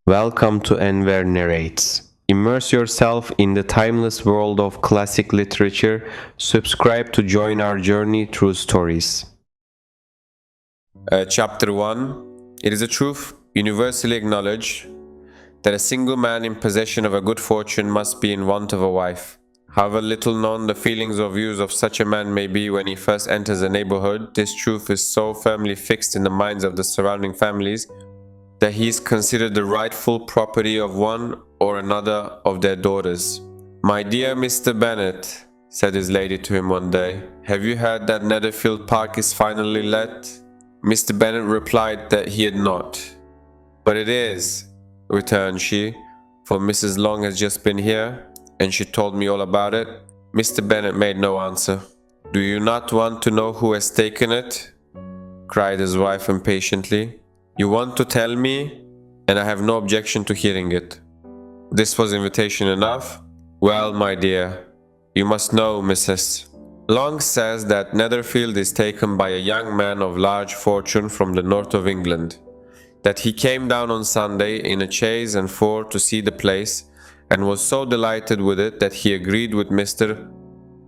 Welcome to Enver Narrates. Immerse yourself in the timeless world of classic literature. Subscribe to join our journey through stories. Chapter 1. It is a truth universally acknowledged that a single man in possession of a good fortune must be in want of a wife. However little known the feelings or views of such a man may be when he first enters a neighborhood, this truth is so firmly fixed in the minds of the surrounding families that he is considered the rightful property of one or another of their daughters. "My dear Mr. Bennet," said his lady to him one day, "have you heard that Netherfield Park is finally let?" Mr. Bennet replied that he had not. "But it is," returned she, "for Mrs. Long has just been here, and she told me all about it." Mr. Bennet made no answer. "Do you not want to know who has taken it?" cried his wife impatiently. "You want to tell me, and I have no objection to hearing it." This was invitation enough. "Well, my dear, you must know, Mrs. Long says that Netherfield is taken by a young man of large fortune from the north of England, that he came down on Sunday in a chaise and four to see the place, and was so delighted with it that he agreed with Mr.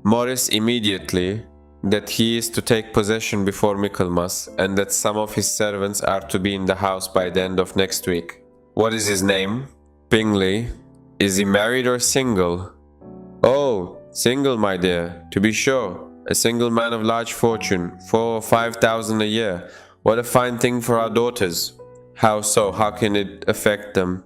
Morris immediately that he is to take possession before Michaelmas, and that some of his servants are to be in the house by the end of next week. What is his name? Bingley. Is he married or single? Oh, single, my dear, to be sure. A single man of large fortune, 4,000 or 5,000 a year. What a fine thing for our daughters. How so? How can it affect them?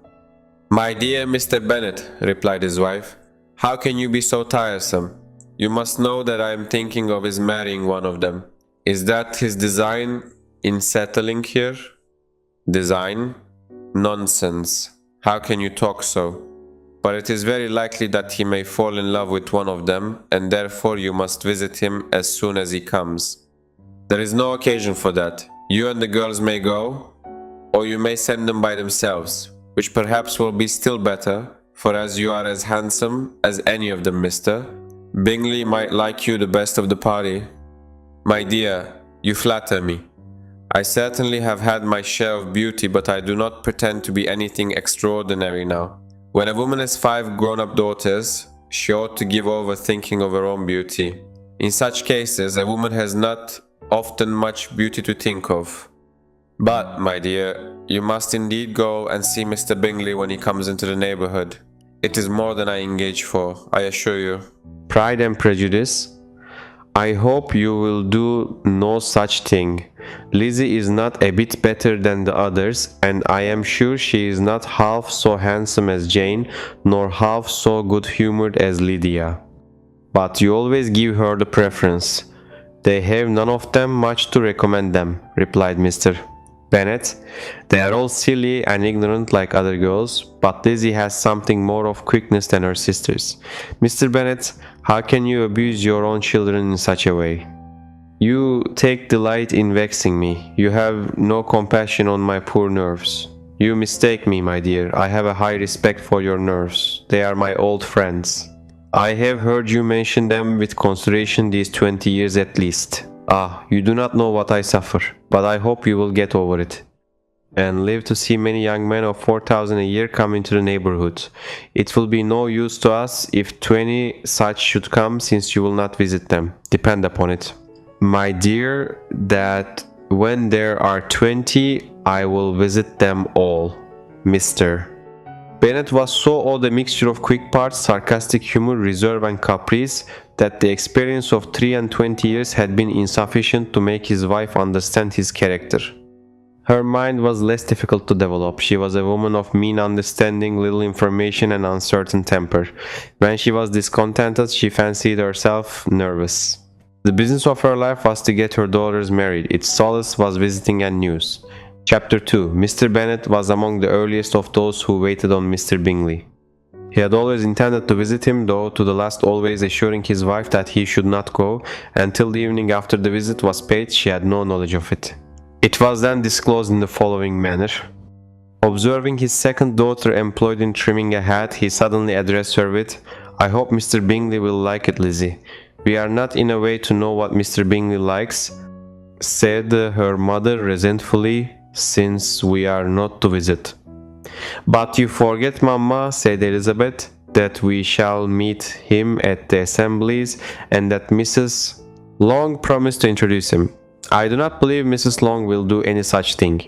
"My dear Mr. Bennet," replied his wife, "how can you be so tiresome? You must know that I am thinking of his marrying one of them." "Is that his design in settling here?" "Design? Nonsense. How can you talk so? But it is very likely that he may fall in love with one of them, and therefore you must visit him as soon as he comes." "There is no occasion for that. You and the girls may go, or you may send them by themselves, which perhaps will be still better, for as you are as handsome as any of them, Mr. Bingley might like you the best of the party." "My dear, you flatter me. I certainly have had my share of beauty, but I do not pretend to be anything extraordinary now. When a woman has 5 grown-up daughters, she ought to give over thinking of her own beauty. In such cases, a woman has not often much beauty to think of. But, my dear, you must indeed go and see Mr. Bingley when he comes into the neighborhood. It is more than I engage for, I assure you." Pride and Prejudice. I hope you will do no such thing. Lizzie is not a bit better than the others, and I am sure she is not half so handsome as Jane, nor half so good-humored as Lydia. But you always give her the preference. They have none of them much to recommend them, replied Mr. Bennet. They are all silly and ignorant like other girls, but Lizzie has something more of quickness than her sisters. Mr. Bennet, how can you abuse your own children in such a way? You take delight in vexing me. You have no compassion on my poor nerves. You mistake me, my dear. I have a high respect for your nerves. They are my old friends. I have heard you mention them with consideration these 20 years at least. Ah, you do not know what I suffer, but I hope you will get over it, and live to see many young men of 4,000 a year come into the neighborhood. It will be no use to us if 20 such should come, since you will not visit them. Depend upon it, my dear, that when there are 20, I will visit them all. Mr. Bennet was so odd a mixture of quick parts, sarcastic humor, reserve and caprice, that the experience of 23 years had been insufficient to make his wife understand his character. Her mind was less difficult to develop. She was a woman of mean understanding, little information, and uncertain temper. When she was discontented, she fancied herself nervous. The business of her life was to get her daughters married. Its solace was visiting and news. Chapter 2. Mr. Bennet was among the earliest of those who waited on Mr. Bingley. He had always intended to visit him, though to the last always assuring his wife that he should not go, and till the evening after the visit was paid she had no knowledge of it. It was then disclosed in the following manner. Observing his second daughter employed in trimming a hat, he suddenly addressed her with, "I hope Mr. Bingley will like it, Lizzie. We are not in a way to know what Mr. Bingley likes," said her mother resentfully, "since we are not to visit." "But you forget, Mamma," said Elizabeth, "that we shall meet him at the assemblies, and that Mrs. Long promised to introduce him. I do not believe Mrs. Long will do any such thing.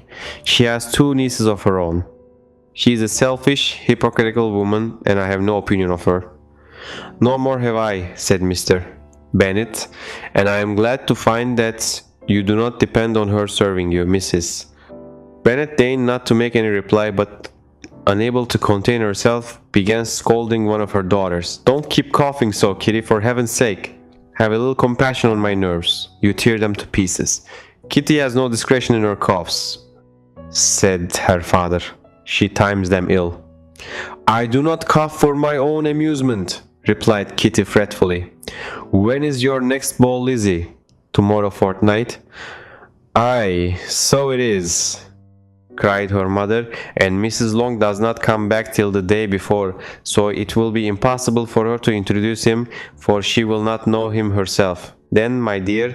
She has two nieces of her own. She is a selfish, hypocritical woman, and I have no opinion of her." "No more have I," said Mr. Bennet, "and I am glad to find that you do not depend on her serving you." Mrs. Bennet deigned not to make any reply, but, unable to contain herself, began scolding one of her daughters. "Don't keep coughing so, Kitty, for heaven's sake. Have a little compassion on my nerves. You tear them to pieces." "Kitty has no discretion in her coughs," said her father. "She times them ill." "I do not cough for my own amusement," replied Kitty fretfully. "When is your next ball, Lizzie?" "Tomorrow fortnight." "Aye, so it is," cried her mother, "and Mrs. Long does not come back till the day before, so it will be impossible for her to introduce him, for she will not know him herself. Then, my dear,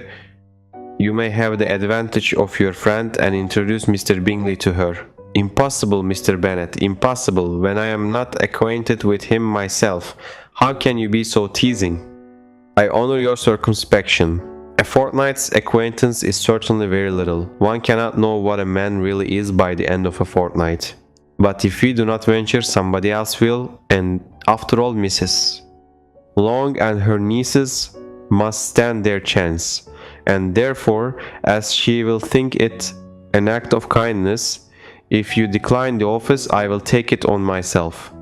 you may have the advantage of your friend and introduce Mr. Bingley to her." "Impossible, Mr. Bennet, impossible, when I am not acquainted with him myself. How can you be so teasing?" "I honor your circumspection. A fortnight's acquaintance is certainly very little. One cannot know what a man really is by the end of a fortnight. But if we do not venture, somebody else will, and after all, Mrs. Long and her nieces must stand their chance, and therefore, as she will think it an act of kindness, if you decline the office, I will take it on myself."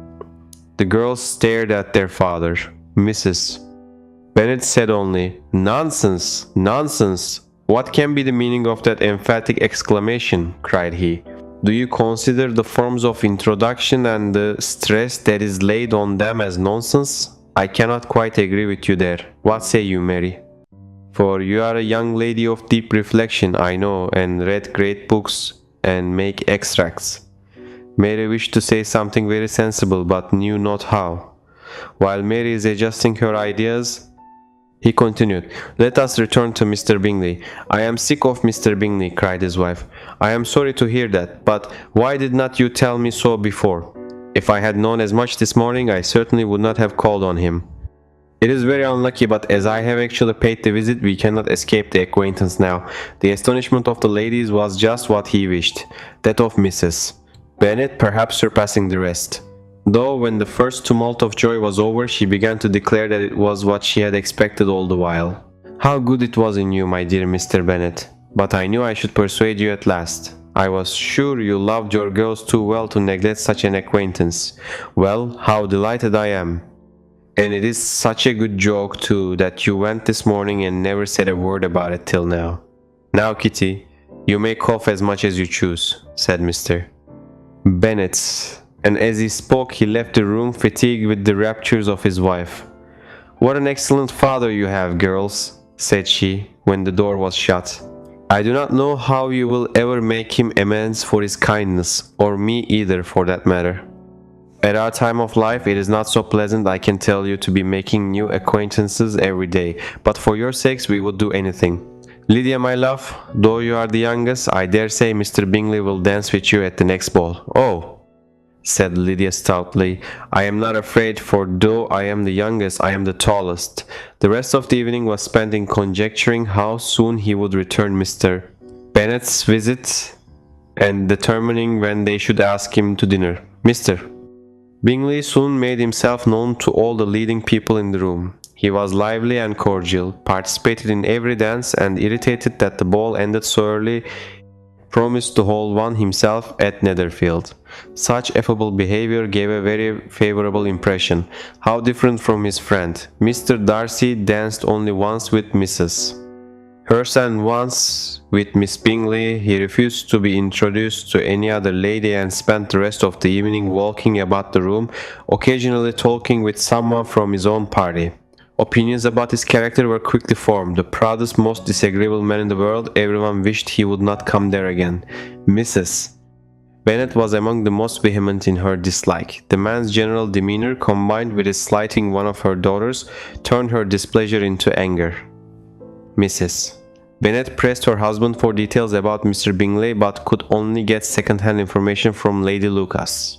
The girls stared at their father. Mrs. Bennet said only, "Nonsense, nonsense! What can be the meaning of that emphatic exclamation?" cried he. "Do you consider the forms of introduction and the stress that is laid on them as nonsense? I cannot quite agree with you there. What say you, Mary? For you are a young lady of deep reflection, I know, and read great books and make extracts." Mary wished to say something very sensible, but knew not how. While Mary is adjusting her ideas, he continued, "Let us return to Mr. Bingley." "I am sick of Mr. Bingley," cried his wife. "I am sorry to hear that, but why did not you tell me so before? If I had known as much this morning, I certainly would not have called on him." "It is very unlucky, but as I have actually paid the visit, we cannot escape the acquaintance now." The astonishment of the ladies was just what he wished, that of Mrs. Bennet perhaps surpassing the rest. Though when the first tumult of joy was over, she began to declare that it was what she had expected all the while. "How good it was in you, my dear Mr. Bennet! But I knew I should persuade you at last. I was sure you loved your girls too well to neglect such an acquaintance. Well, how delighted I am! And it is such a good joke, too, that you went this morning and never said a word about it till now." "Now, Kitty, you may cough as much as you choose," said Mr. Bennet, and as he spoke he left the room, fatigued with the raptures of his wife. "What an excellent father you have, girls," said she, when the door was shut. "I do not know how you will ever make him amends for his kindness, or me either, for that matter. At our time of life it is not so pleasant, I can tell you, to be making new acquaintances every day, but for your sakes we would do anything. Lydia, my love, though you are the youngest, I dare say Mr. Bingley will dance with you at the next ball." "Oh," said Lydia stoutly, "I am not afraid, for though I am the youngest, I am the tallest." The rest of the evening was spent in conjecturing how soon he would return Mr. Bennet's visit, and determining when they should ask him to dinner. Mr. Bingley soon made himself known to all the leading people in the room. He was lively and cordial, participated in every dance, and, irritated that the ball ended so early, promised to hold one himself at Netherfield. Such affable behavior gave a very favorable impression. How different from his friend! Mr. Darcy danced only once with Mrs. Hurst and once with Miss Bingley. He refused to be introduced to any other lady, and spent the rest of the evening walking about the room, occasionally talking with someone from his own party. Opinions about his character were quickly formed. The proudest, most disagreeable man in the world, everyone wished he would not come there again. Mrs. Bennet was among the most vehement in her dislike. The man's general demeanour, combined with his slighting one of her daughters, turned her displeasure into anger. Mrs. Bennet pressed her husband for details about Mr. Bingley but could only get second-hand information from Lady Lucas.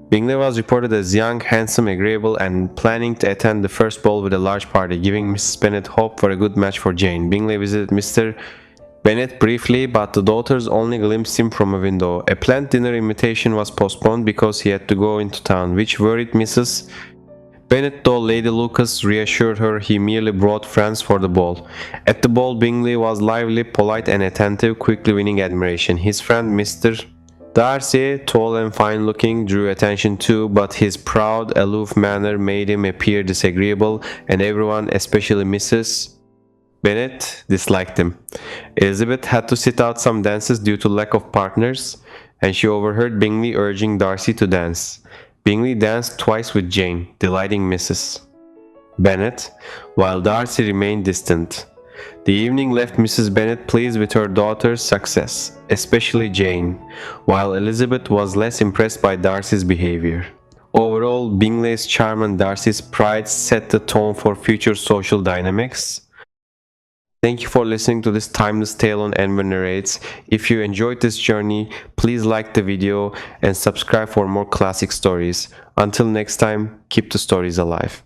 Bingley was reported as young, handsome, agreeable, and planning to attend the first ball with a large party, giving Mrs. Bennet hope for a good match for Jane. Bingley visited Mr. Bennet briefly, but the daughters only glimpsed him from a window. A planned dinner invitation was postponed because he had to go into town, which worried Mrs. Bennet, though Lady Lucas reassured her he merely brought friends for the ball. At the ball, Bingley was lively, polite, and attentive, quickly winning admiration. His friend Mr. Darcy, tall and fine-looking, drew attention too, but his proud, aloof manner made him appear disagreeable, and everyone, especially Mrs. Bennet, disliked him. Elizabeth had to sit out some dances due to lack of partners, and she overheard Bingley urging Darcy to dance. Bingley danced twice with Jane, delighting Mrs. Bennet, while Darcy remained distant. The evening left Mrs. Bennet pleased with her daughter's success, especially Jane, while Elizabeth was less impressed by Darcy's behavior. Overall, Bingley's charm and Darcy's pride set the tone for future social dynamics. Thank you for listening to this timeless tale on Enver Narrates. If you enjoyed this journey, please like the video and subscribe for more classic stories. Until next time, keep the stories alive.